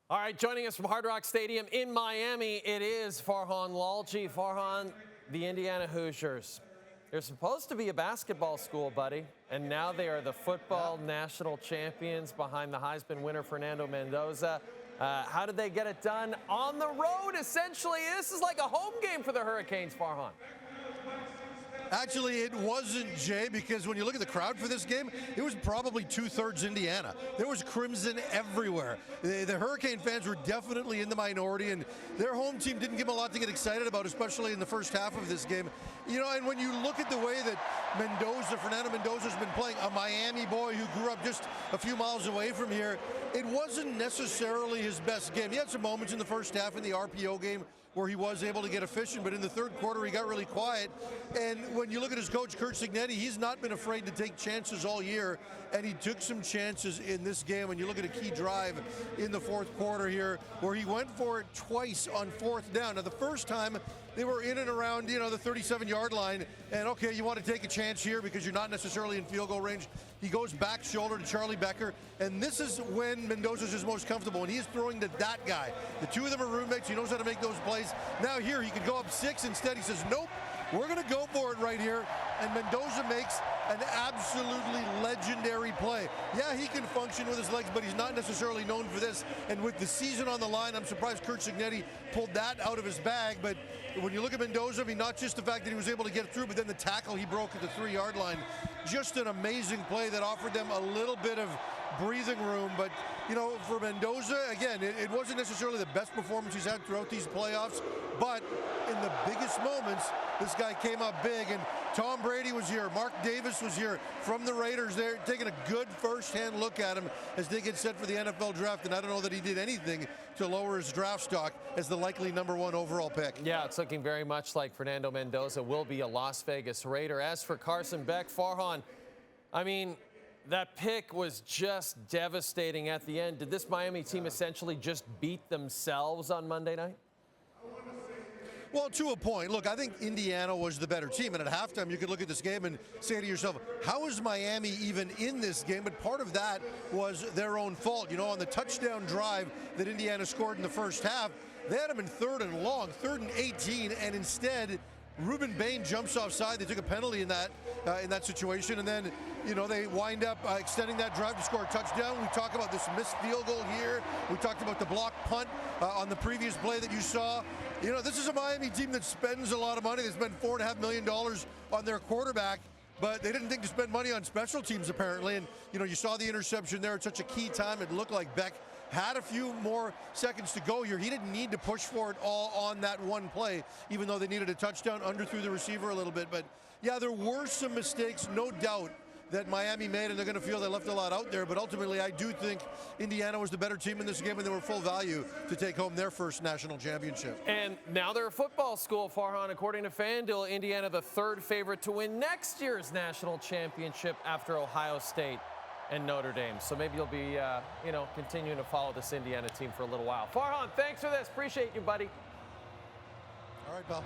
All right, joining us from Hard Rock Stadium in Miami, it is Farhan Lalji. Farhan, the Indiana Hoosiers. They're supposed to be a basketball school, buddy, and now they are the football national champions behind the Heisman winner, Fernando Mendoza. How did they get it done? On the road, essentially. This is like a home game for the Hurricanes, Farhan. Actually, it wasn't, Jay, because when you look at the crowd for this game, it was probably two-thirds Indiana. There was crimson everywhere. The Hurricane fans were definitely in the minority, and their home team didn't give them a lot to get excited about, especially in the first half of this game. You know, and when you look at the way that Fernando Mendoza has been playing, a Miami boy who grew up just a few miles away from here, it wasn't necessarily his best game. He had some moments in the first half in the RPO game where he was able to get efficient, but in the third quarter he got really quiet. And when you look at his coach, Curt, he's not been afraid to take chances all year, and he took some chances in this game. When you look at a key drive in the fourth quarter here, where he went for it twice on fourth down. Now, the first time they were in and around, the 37-yard line, and okay, you want to take a chance here because you're not necessarily in field goal range. He goes back shoulder to Charlie Becker, and this is when Mendoza's is most comfortable, and he's throwing to that guy. The two of them are roommates. He knows how to make those plays. Now here, he could go up 6. Instead, he says, nope, we're going to go for it right here. And Mendoza makes an absolutely legendary play. Yeah, he can function with his legs, but he's not necessarily known for this. And with the season on the line, I'm surprised Curt Cignetti pulled that out of his bag. But when you look at Mendoza, not just the fact that he was able to get through, but then the tackle he broke at the 3-yard line. Just an amazing play that offered them a little bit of breathing room. But, for Mendoza, again, it wasn't necessarily the best performance he's had throughout these playoffs. But in the biggest moments, this guy came up big. And Tom Brady was here. Mark Davis was here from the Raiders. They're taking a good first-hand look at him as they get set for the NFL draft. And I don't know that he did anything to lower his draft stock as the likely #1 overall pick. Yeah, it's looking very much like Fernando Mendoza will be a Las Vegas Raider. As for Carson Beck, Farhan, that pick was just devastating at the end. Did this Miami team essentially just beat themselves on Monday night? Well, to a point. Look, I think Indiana was the better team. And at halftime, you could look at this game and say to yourself, how is Miami even in this game? But part of that was their own fault. On the touchdown drive that Indiana scored in the first half, they had them in 3rd and long, 3rd and 18, and instead Ruben Bain jumps offside. They took a penalty in that situation, and then they wind up extending that drive to score a touchdown. We talk about this missed field goal here. We talked about the block punt on the previous play that you saw. This is a Miami team that spends a lot of money. They spent $4.5 million on their quarterback, but they didn't think to spend money on special teams apparently. And you saw the interception there at such a key time. It looked like Beck had a few more seconds to go here. He didn't need to push for it all on that one play, even though they needed a touchdown, underthrew the receiver a little bit. But yeah, there were some mistakes, no doubt, that Miami made, and they're going to feel they left a lot out there. But ultimately, I do think Indiana was the better team in this game, and they were full value to take home their first national championship. And now they're a football school, Farhan. According to FanDuel, Indiana the 3rd favorite to win next year's national championship after Ohio State and Notre Dame. So maybe you'll be, continuing to follow this Indiana team for a little while. Farhan, thanks for this. Appreciate you, buddy. All right, pal.